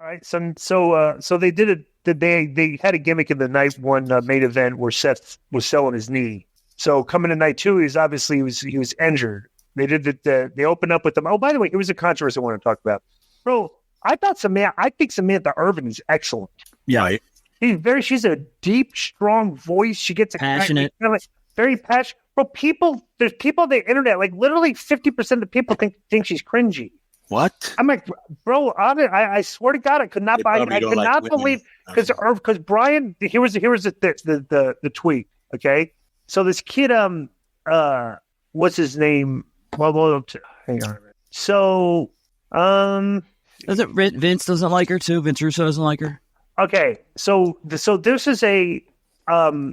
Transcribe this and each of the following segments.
All right, so they did it. They had a gimmick in the night one main event where Seth was selling his knee. So coming to night two, he was injured. They did they opened up with them. Oh, by the way, here was a controversy I want to talk about, bro. I think Samantha Irvin is excellent. Yeah, she's a deep, strong voice. She gets passionate, very passionate. Bro, there's people on the internet, like literally 50% of the people think she's cringy. What? I'm like, bro, I swear to God, I could not believe because Brian. Here was the tweet. Okay, so this kid, what's his name? Well, hang on a minute. So, Vince doesn't like her too. Vince Russo doesn't like her. Okay, so this is a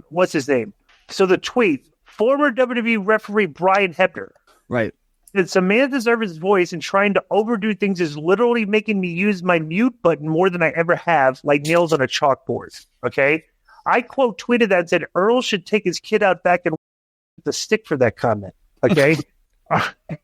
what's his name? So the tweet, former WWE referee Brian Hebner. Right. And Samantha Irvin's voice and trying to overdo things is literally making me use my mute button more than I ever have, like nails on a chalkboard. Okay? I quote tweeted that and said, Earl should take his kid out back and the stick for that comment. Okay?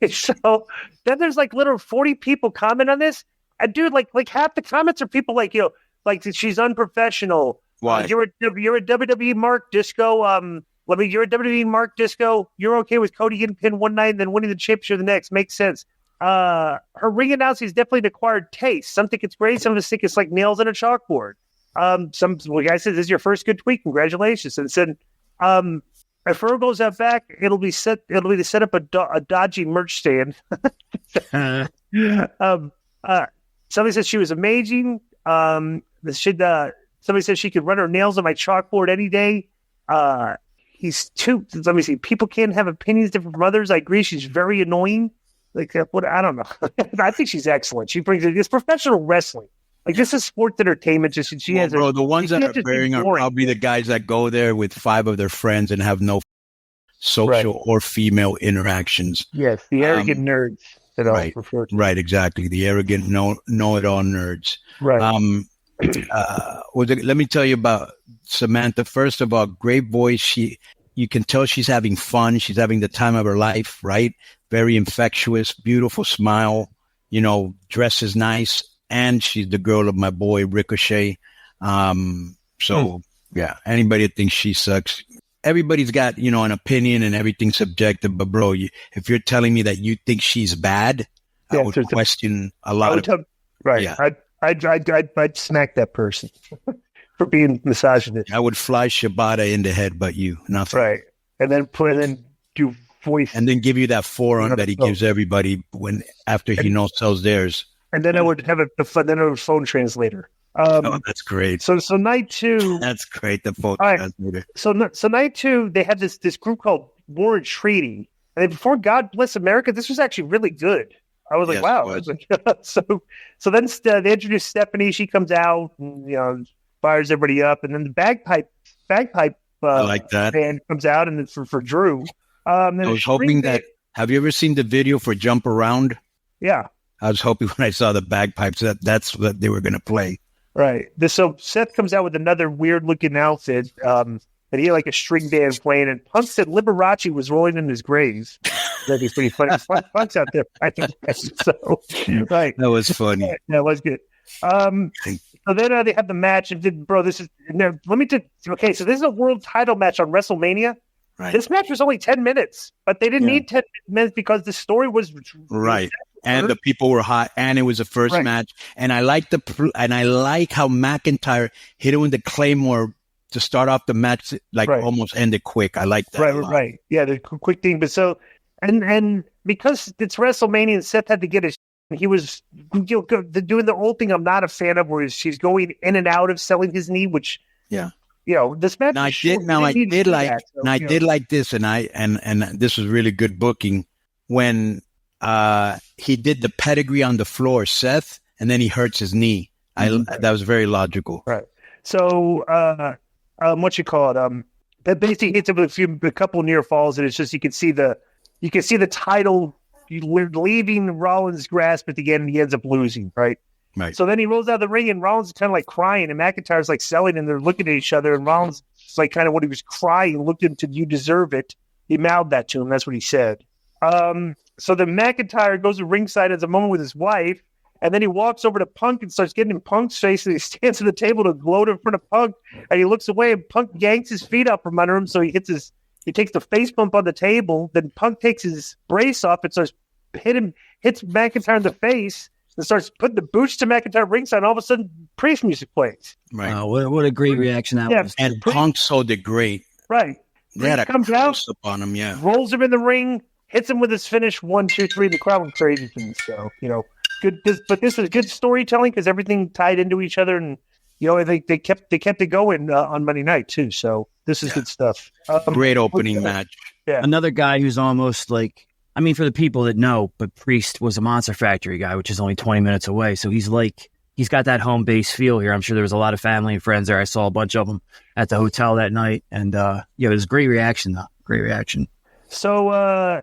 So then there's like literally 40 people comment on this. And dude, like half the comments are people like, like she's unprofessional. Why? You're a WWE Mark Disco. You're a WWE Mark Disco. You're okay with Cody getting pinned one night and then winning the championship the next. Makes sense. Her ring announcing is definitely an acquired taste. Some think it's great. Some of us think it's like nails on a chalkboard. Some guy says, this is your first good tweet. Congratulations. And said, if Earl goes out back, it'll be to set up a dodgy merch stand. Somebody says she was amazing. Somebody says she could run her nails on my chalkboard any day. Let me see. People can't have opinions different from others. I agree. She's very annoying. Like, what? I don't know. I think she's excellent. She brings it. It's professional wrestling. Like, this is sports entertainment. The ones that are bearing are probably the guys that go there with 5 of their friends and have no social or female interactions. Yes, the arrogant nerds that I'll refer to. Right, exactly. The arrogant know-it-all nerds. Right. Let me tell you about Samantha. First of all, great voice. You can tell she's having fun. She's having the time of her life, right? Very infectious, beautiful smile, dresses nice. And she's the girl of my boy, Ricochet. Yeah, anybody that thinks she sucks, everybody's got, an opinion and everything's subjective. But bro, if you're telling me that you think she's bad, I would question a lot of... Right. Yeah. I'd smack that person for being misogynist. I would fly Shibata in the head, but you, nothing. Right. And then do voice. And then give you that forearm that he gives everybody after he sells theirs. And then I would have a phone translater. That's great. So night 2. That's great. The phone translator. So night 2, they had this group called War and Treaty. And then before God Bless America, this was actually really good. I was like, wow. I was like, so then they introduced Stephanie. She comes out and, fires everybody up. And then the bagpipe I like that. band comes out, and it's for Drew. I was hoping that. Have you ever seen the video for Jump Around? Yeah. I was hoping when I saw the bagpipes that's what they were going to play. Right. So Seth comes out with another weird looking outfit. And he had like a string band playing, and Punk said Liberace was rolling in his grave. That'd be pretty funny. Punk's out there. I think so. Right. That was funny. That was good. So then they have the match, and bro, this is okay. So this is a world title match on WrestleMania. Right. This match was only 10 minutes, but they didn't need 10 minutes because the story was right. And the people were hot, and it was the first match. And I like how McIntyre hit it with the Claymore to start off the match, almost end it quick. I like that. Right. Yeah, the quick thing. But so, and because it's WrestleMania and Seth had to get he was doing the old thing I'm not a fan of, where she's going in and out of selling his knee, which, this match. I did like this, and this was really good booking when he did the pedigree on the floor, Seth, and then he hurts his knee. That was very logical. Right. So, what you call it? That basically hits him with a couple near falls, and it's just you can see the title leaving Rollins' grasp at the end, and he ends up losing. Right. Right. So then he rolls out of the ring, and Rollins is kind of like crying, and McIntyre's like selling, and they're looking at each other, and Rollins is like kind of when he was crying, looked into "You deserve it." He mouthed that to him. That's what he said. So then McIntyre goes to ringside as a moment with his wife, And then he walks over to Punk and starts getting in Punk's face, and he stands at the table to gloat in front of Punk, and he looks away, and Punk yanks his feet up from under him, so he takes the face bump on the table. Then Punk takes his brace off and starts hits McIntyre in the face, and starts putting the boots to McIntyre ringside, and all of a sudden, Priest music plays. Right. What a great reaction that was. And Punk sold it great. Right. They had a comes out, close-up on him, yeah. rolls him in the ring, hits him with his finish, 1, 2, 3. The crowd went crazy for this. So, good. But this was good storytelling because everything tied into each other, and they kept it going on Monday night too. So this is good stuff. Great opening match. Yeah. Another guy who's almost like, I mean, for the people that know, but Priest was a Monster Factory guy, which is only 20 minutes away. So he's got that home base feel here. I'm sure there was a lot of family and friends there. I saw a bunch of them at the hotel that night, and it was a great reaction though. Great reaction. So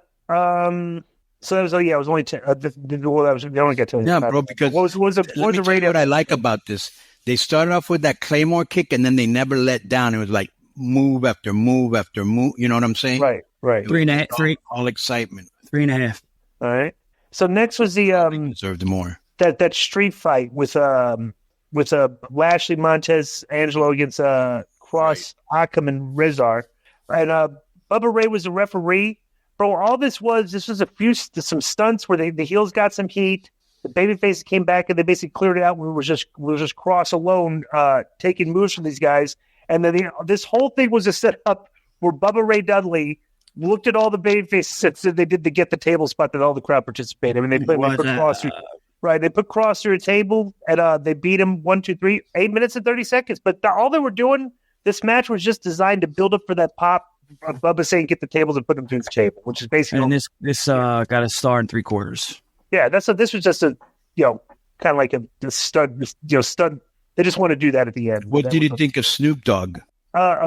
so that was it was only 10. They only get to bro. Because what was the rating? What I like about this, they started off with that Claymore kick, and then they never let down. It was like move after move after move. You know what I'm saying? Right. 3.5. All excitement. 3.5. All right. So next was the deserved more. That street fight with Lashley, Montez, Angelo against Cross, Akam, and Rezar, and Bubba Ray was the referee. Bro, all this was some stunts where the heels got some heat. The babyface came back and they basically cleared it out. We were just Cross alone taking moves from these guys, and then this whole thing was a setup where Bubba Ray Dudley looked at all the babyfaces and said they did to get the table spot that all the crowd participated. I mean, they put Cross through. Right, they put Cross through a table, and they beat him 1, 2, 3, 8 minutes and 30 seconds. But all they were doing, this match was just designed to build up for that pop of Bubba saying, "Get the tables and put them through the table," which is basically. And this got a star in 3/4. Yeah, this was just a kind of like a stud. Stud. They just want to do that at the end. What did you think of Snoop Dogg?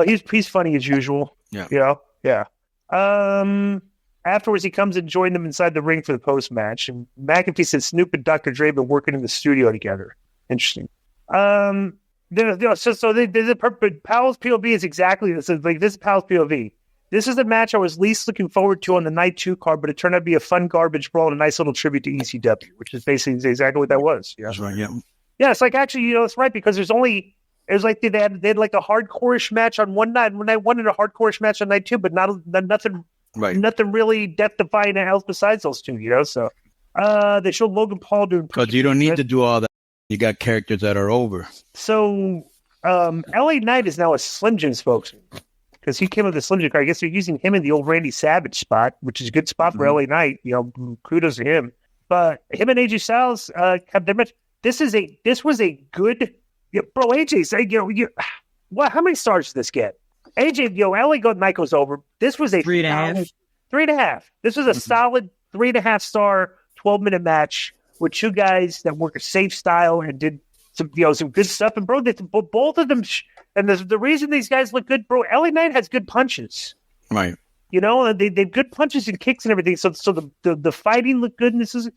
He's funny as usual. Yeah. Yeah. Afterwards, he comes and joined them inside the ring for the post match. And McAfee said Snoop and Dr. Dre been working in the studio together. Interesting. So Powell's POV is exactly this. Like, this is Powell's POV. This is the match I was least looking forward to on the night 2 card, but it turned out to be a fun garbage brawl and a nice little tribute to ECW, which is basically exactly what that was. Yeah, that's right. Yeah. Yeah, it's like, actually, it's right, because it was like they had like a hardcore-ish match on one night, and when I wanted a hardcore-ish match on night 2, but nothing. Right. Nothing really death-defying else besides those two, So they showed Logan Paul doing. Because you don't need to do all that. You got characters that are over. So LA Knight is now a Slim Jim spokesman because he came with the Slim Jim card. I guess they're using him in the old Randy Savage spot, which is a good spot for LA Knight. Kudos to him. But him and AJ Styles have their match. This was a good. Bro, AJ said, how many stars did this get? AJ, LA Knight goes over. This was a 3.5. 3.5. This was a solid 3.5 star 12-minute match with two guys that work a safe style and did some good stuff. And bro, both of them, and the reason these guys look good, bro, LA Knight has good punches, right? They have good punches and kicks and everything. So the fighting looked good. And this is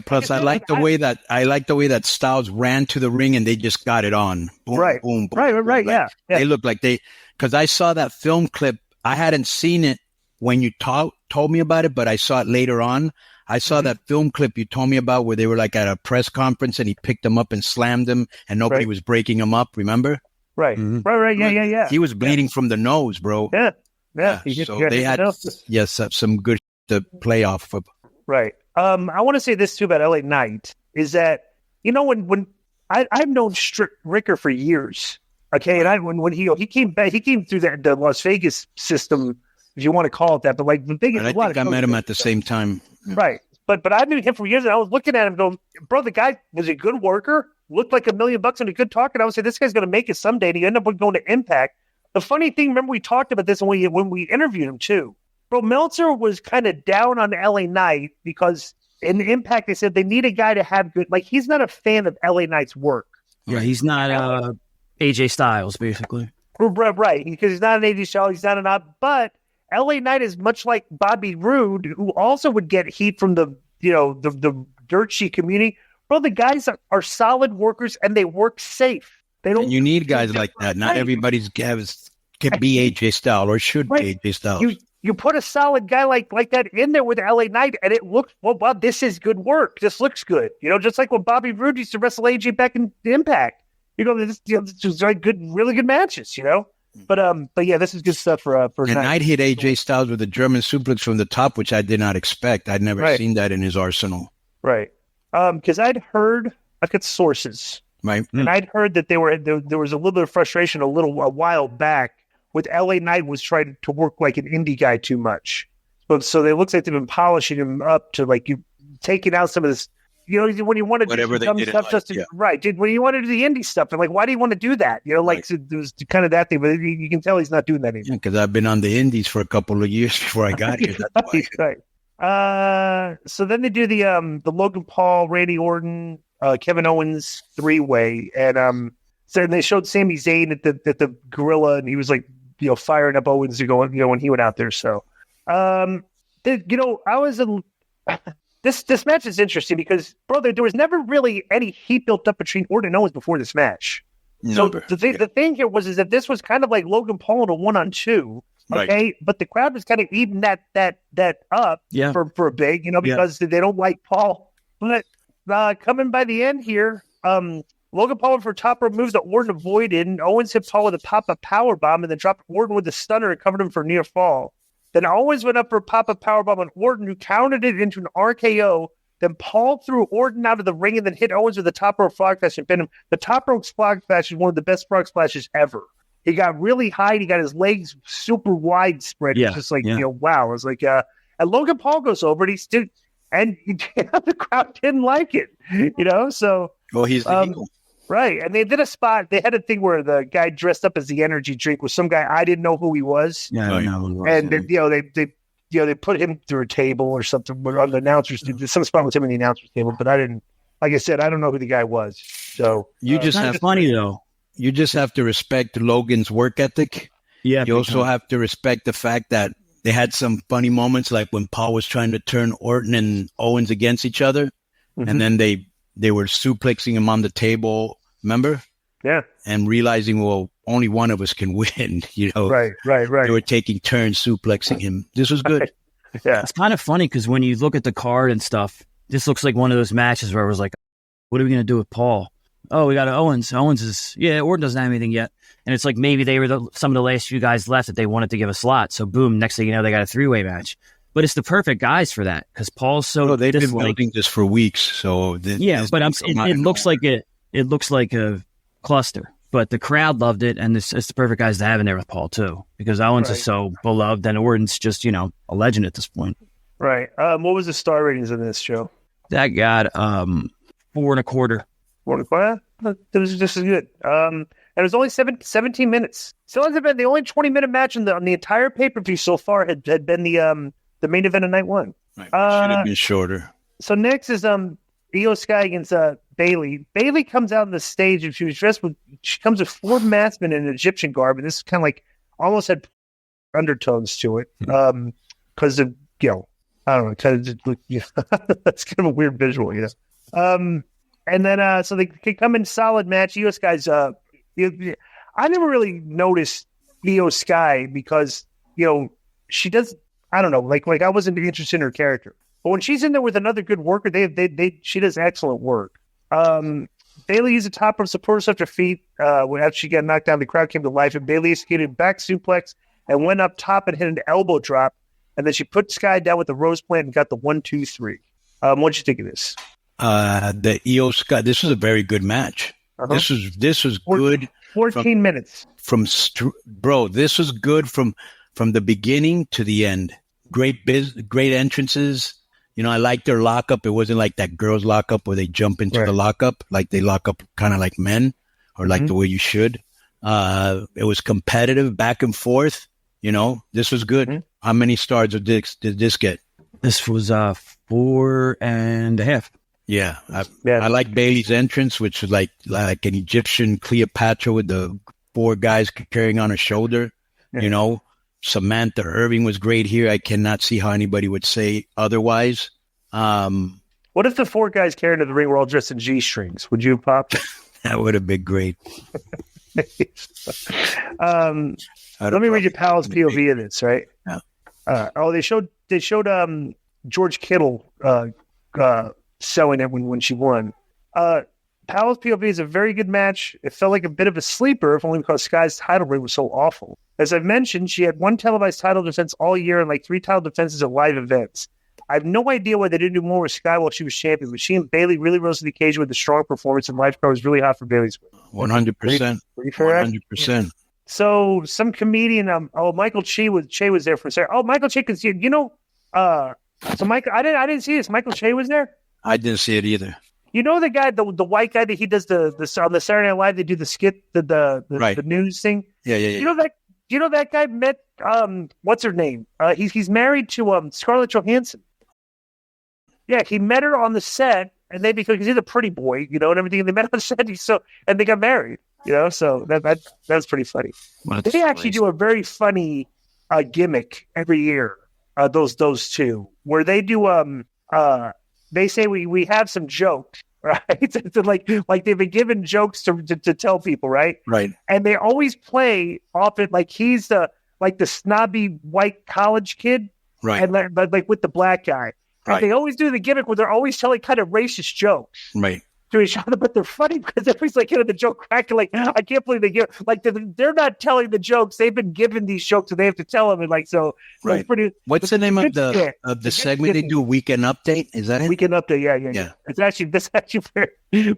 Plus, I like the way that Styles ran to the ring and they just got it on. Boom, right. Boom, boom. Right. Like, Yeah. They look like because I saw that film clip. I hadn't seen it when you told me about it, but I saw it later on. I saw that film clip you told me about where they were like at a press conference and he picked them up and slammed them and nobody was breaking them up. Remember? Right. Mm-hmm. Right. Yeah. He was bleeding from the nose, bro. Yeah. So they had some good to play off of. Right. I want to say this too about LA Knight is that when I've known Ricker for years. Okay, and when he came back, he came through the Las Vegas system, if you want to call it that. But like the biggest, I think I met him at the same time. Right. But I knew him for years, and I was looking at him going, bro, the guy was a good worker, looked like $1 million and a good talker. And I would say, this guy's going to make it someday. And he ended up going to Impact. The funny thing, remember we talked about this when we interviewed him too. Bro, Meltzer was kind of down on LA Knight because in Impact they said they need a guy to have good. Like, he's not a fan of LA Knight's work. Yeah, he's not AJ Styles, basically. Right, because he's not an AJ Styles. He's not but LA Knight is much like Bobby Roode, who also would get heat from the dirt sheet community. Bro, the guys are solid workers and they work safe. They don't. And you need guys like that. Not everybody's can be AJ Styles or should be AJ Styles. you put a solid guy like that in there with LA Knight, and it looks, well, wow, this is good work. This looks good. Just like when Bobby Roode used to wrestle AJ back in Impact. This is like really good matches, But yeah, this is good stuff for and Knight hit AJ Styles with a German suplex from the top, which I did not expect. I'd never seen that in his arsenal. Right. Because I'd heard, I got sources. Right. And I'd heard that there was a little bit of frustration a while back with LA Knight was trying to work like an indie guy too much. So it looks like they've been polishing him up to like you taking out some of this, when you want to whatever do some stuff when you want to do the indie stuff, and like, why do you want to do that? So there was kind of that thing, but you can tell he's not doing that anymore. Because I've been on the indies for a couple of years before I got here. That's why. Right. So then they do the Logan Paul, Randy Orton, Kevin Owens 3-way, and so they showed Sami Zayn at the Gorilla, and he was like, firing up Owens to go, when he went out there. So, I was this match is interesting because, brother, there was never really any heat built up between Orton and Owens before this match. So the thing here is that this was kind of like Logan Paul in a 1-on-2. Okay, right. But the crowd was kind of eating that up for a big, because they don't like Paul. But coming by the end here, Logan Paul went for top rope moves that Orton avoided, and Owens hit Paul with a pop-up powerbomb and then dropped Orton with a stunner and covered him for a near fall. Then Owens went up for a pop-up powerbomb on Orton, who countered it into an RKO. Then Paul threw Orton out of the ring and then hit Owens with a top rope frog splash and pinned him. The top rope frog splash is one of the best frog splashes ever. He got really high. He got his legs super wide spread. It's just like, wow. It was like, and Logan Paul goes over and the crowd didn't like it, so. Well, he's the Eagle. Right. And they did a spot. They had a thing where the guy dressed up as the energy drink was some guy. I didn't know who he was. Yeah, I don't know who he was. And they put him through a table or something on the announcers. Some spot with him in the announcers table, but I didn't, like I said, I don't know who the guy was. So you just have funny though. You just have to respect Logan's work ethic. Yeah. You also have to respect the fact that they had some funny moments, like when Paul was trying to turn Orton and Owens against each other, and then they were suplexing him on the table. Remember? Yeah. And realizing, well, only one of us can win. Right. They were taking turns suplexing him. This was good. Yeah. It's kind of funny because when you look at the card and stuff, this looks like one of those matches where it was like, what are we going to do with Paul? Oh, we got Owens. Owens is, Orton doesn't have anything yet. And it's like maybe they were some of the last few guys left that they wanted to give a slot. So boom, next thing you know, they got a 3-way match. But it's the perfect guys for that because Paul's so. They've been building this for weeks. So but it looks like it looks like a cluster. But the crowd loved it, and it's the perfect guys to have in there with Paul too, because Owens is so beloved, and Orton's just a legend at this point. Right. What was the star ratings in this show? That got 4.25. 4.25. This is good. And it was only 17 minutes. Still hasn't been the only 20-minute match on the entire pay-per-view so far had been the main event of night one. Right. Should have been shorter. So next is Iyo Sky against Bayley. Bayley comes out on the stage and she comes with 4 maskmen in an Egyptian garb, and this is kind of like almost had undertones to it because of I don't know, kind of that's kind of a weird visual, and then so they come in solid match. Iyo Sky's I never really noticed Iyo Sky because she does, I don't know, like I wasn't interested in her character. But when she's in there with another good worker, she does excellent work. Bayley used a top rope support after feet. After she got knocked down, the crowd came to life, and Bayley executed back suplex and went up top and hit an elbow drop. And then she put Sky down with the rose plant and got the 1, 2, 3. What'd you think of this? The Iyo Sky. This was a very good match. Uh-huh. This was good. 14 minutes. This was good from the beginning to the end. Great entrances. I liked their lockup. It wasn't like that girls lockup where they jump into the lockup, like they lock up kind of like men, or like the way you should. It was competitive, back and forth. This was good. Mm-hmm. How many stars did this get? This was 4.5. Yeah, I like Bayley's entrance, which was like an Egyptian Cleopatra with the 4 guys carrying on her shoulder. Yeah. Samantha Irving was great here. I cannot see how anybody would say otherwise. What if the 4 guys carrying to the ring were all dressed in G-strings? Would you pop? That would have been great. Let me read you Pal's POV of this, right? Yeah. They showed George Kittle selling it when she won. Pal's POV is a very good match. It felt like a bit of a sleeper, if only because Sky's title reign was so awful. As I've mentioned, she had one televised title defense all year and like 3 title defenses at live events. I have no idea why they didn't do more with Sky while she was champion, but she and Bayley really rose to the occasion with a strong performance, and live card was really hot for Bayley's win. 100%. 100%. So some comedian, Michael Che was there for a second. Oh, Michael Che could see it. So Michael, I didn't see this. Michael Che was there. I didn't see it either. You know the guy, the white guy that he does the on the Saturday Night Live, they do the skit, the news thing. Yeah. You know that guy met what's her name? He's married to Scarlett Johansson. Yeah, he met her on the set, and because he's a pretty boy, and everything. And they met on the set, and they got married. So that's pretty funny. They actually do a very funny gimmick every year. Those two, where they do they say we have some jokes, right? like they've been given jokes to tell people, right? Right. And they always play off it like he's the snobby white college kid, right? And but like with the black guy. And they always do the gimmick where they're always telling kind of racist jokes. Right. To each other, but they're funny because everybody's like, the joke cracking. Like, I can't believe they give. Like, they're not telling the jokes; they've been given these jokes, and they have to tell them. And like, so right. It's pretty. What's the name of the segment they do? Weekend Update? Is that it? Weekend Update? Yeah. It's actually very,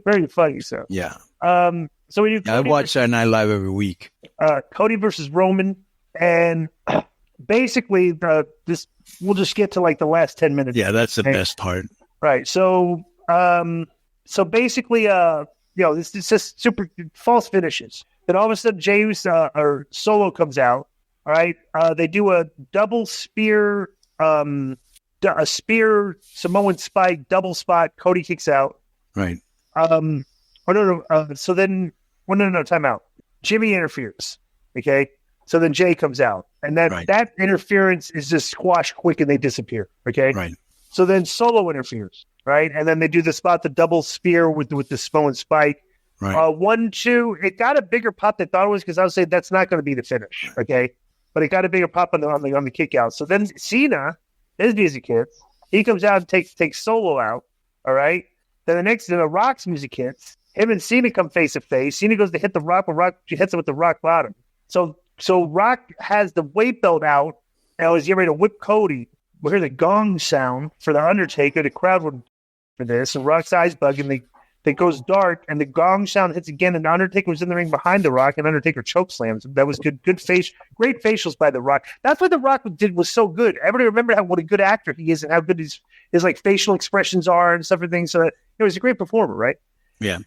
very funny. So yeah. So we do. I watch Saturday Night Live every week. Cody versus Roman, and basically this. We'll just get to like the last 10 minutes. Yeah, that's the best part. Right. So. So basically, this is just super false finishes. Then all of a sudden, James or Solo comes out. All right, they do a double spear, a spear Samoan spike, double spot. Cody kicks out. Right. So then, time out. Jimmy interferes. Okay. So then Jay comes out, and that interference is just squashed quick, and they disappear. Okay. Right. So then Solo interferes. Right, and then they do the double spear with the Samoan spike. Right. 1-2. It got a bigger pop than I thought it was because I would say that's not going to be the finish. Okay, but it got a bigger pop on the kick out. So then Cena, his music hits. He comes out and takes Solo out. All right. Then the Rock's music hits. Him and Cena come face to face. Cena goes to hit the Rock, but Rock hits him with the Rock bottom. So Rock has the weight belt out and was getting ready to whip Cody. We hear the gong sound for the Undertaker. The crowd would. For this, and Rock's eyes bug, and they goes dark, and the gong sound hits again, and the Undertaker was in the ring behind the Rock, and Undertaker choke slams. That was good great facials by the Rock. That's what the Rock was so good. Everybody remember what a good actor he is, and how good his like facial expressions are and stuff and things. So it was a great performer, right? Yeah.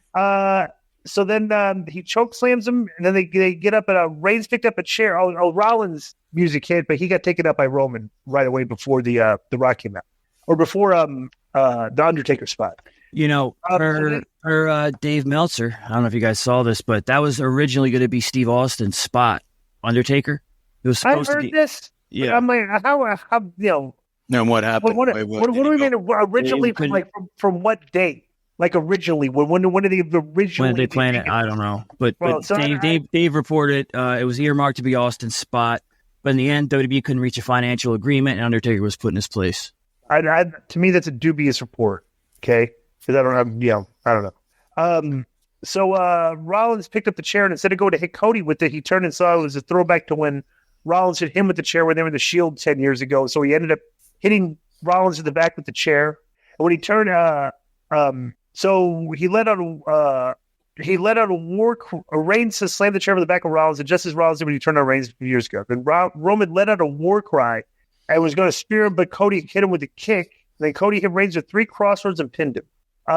So then he choke slams him, and then they get up, and Reigns picked up a chair. Rollins' music hit, but he got taken up by Roman right away before the Rock came out, or before the Undertaker spot. For Dave Meltzer, I don't know if you guys saw this, but that was originally going to be Steve Austin's spot, Undertaker. It was supposed to be. This. Yeah. I'm like, how No, what happened? What do we mean originally? From what date? Like originally, when did they originally? When did they plan it? I don't know. But Dave reported it was earmarked to be Austin's spot, but in the end, WWE couldn't reach a financial agreement, and Undertaker was put in his place. To me, that's a dubious report. Okay, because I don't know. So Rollins picked up the chair, and instead of going to hit Cody with it, he turned and saw it was a throwback to when Rollins hit him with the chair when they were in the Shield 10 years ago. So he ended up hitting Rollins in the back with the chair. And when he turned, so he let out a Reigns to slam the chair over the back of Rollins, and just as Rollins did when he turned on Reigns a few years ago. Then Roman let out a war cry and was going to spear him, but Cody hit him with a kick. Then Cody hit Reigns with 3 crossroads and pinned him.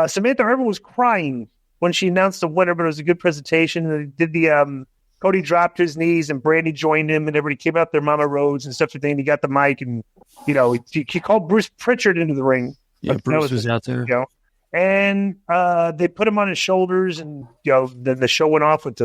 Samantha Irvin was crying when she announced the winner, but it was a good presentation. And they did Cody dropped his knees, and Brandy joined him, and everybody came out there, Mama Rhodes and stuff. And he got the mic, and he called Bruce Pritchard into the ring. Yeah, Bruce was out there. And they put him on his shoulders, and then the show went off with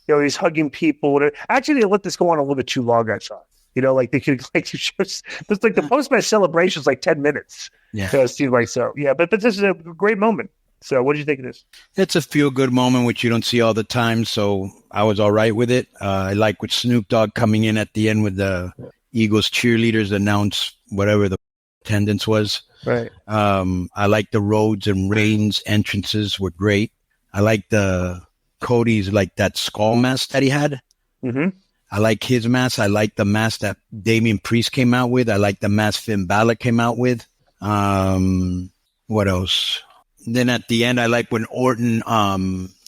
he's hugging people. Actually, they let this go on a little bit too long, I thought. They could just the post-match celebration is like 10 minutes. Yeah. It seemed like so. Yeah, but this is a great moment. So what do you think of this? It's a feel-good moment, which you don't see all the time. So I was all right with it. I like with Snoop Dogg coming in at the end with the Eagles cheerleaders announce whatever the attendance was. Right. I like the Rhodes and Reigns entrances were great. I like the Cody's, like that skull mask that he had. Mm-hmm. I like his mask. I like the mask that Damien Priest came out with. I like the mask Finn Balor came out with. What else? Then at the end, I like when Orton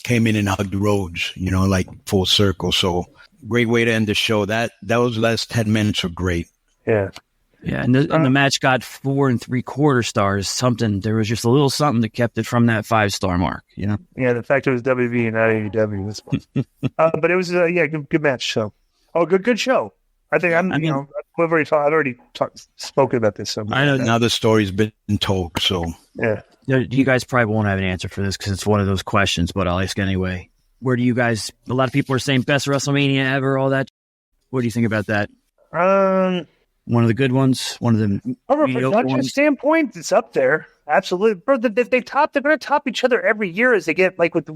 came in and hugged Rhodes, you know, like full circle. So great way to end the show. Those last 10 minutes were great. Yeah. Yeah, and the match got 4 3/4 stars. Something, there was just a little something that kept it from that 5-star mark, you know? Yeah, the fact it was WB and not AEW was fun. But it was, good match. So, good show. I think I've already spoken about this. So I know. Now the story's been told. So yeah. You guys probably won't have an answer for this because it's one of those questions, but I'll ask anyway. Where do you guys, a lot of people are saying best WrestleMania ever, all that. What do you think about that? One of the good ones, one of the from a production standpoint, it's up there. Absolutely, bro. They're going to top each other every year as they get with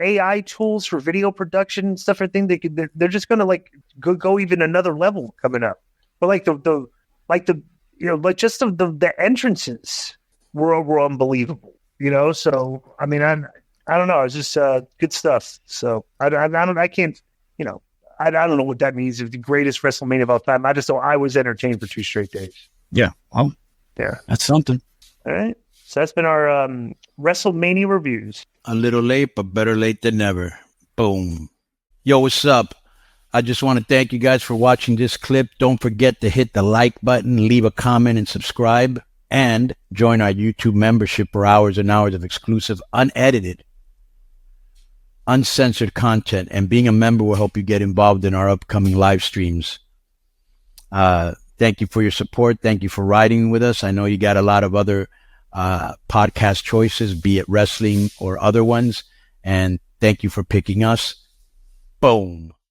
AI tools for video production and stuff. I think they're just going to go even another level coming up. But the entrances were unbelievable. You know, so I mean, I don't know. It's just good stuff. So I can't. You know. I don't know what that means. It's the greatest WrestleMania of all time. I just know I was entertained for 2 straight days. Yeah. Well, yeah. That's something. All right. So that's been our WrestleMania reviews. A little late, but better late than never. Boom. Yo, what's up? I just want to thank you guys for watching this clip. Don't forget to hit the like button, leave a comment, and subscribe. And join our YouTube membership for hours and hours of exclusive, unedited, uncensored content, and being a member will help you get involved in our upcoming live streams. Thank you for your support. Thank you for riding with us. I know you got a lot of other podcast choices, be it wrestling or other ones, and thank you for picking us. Boom.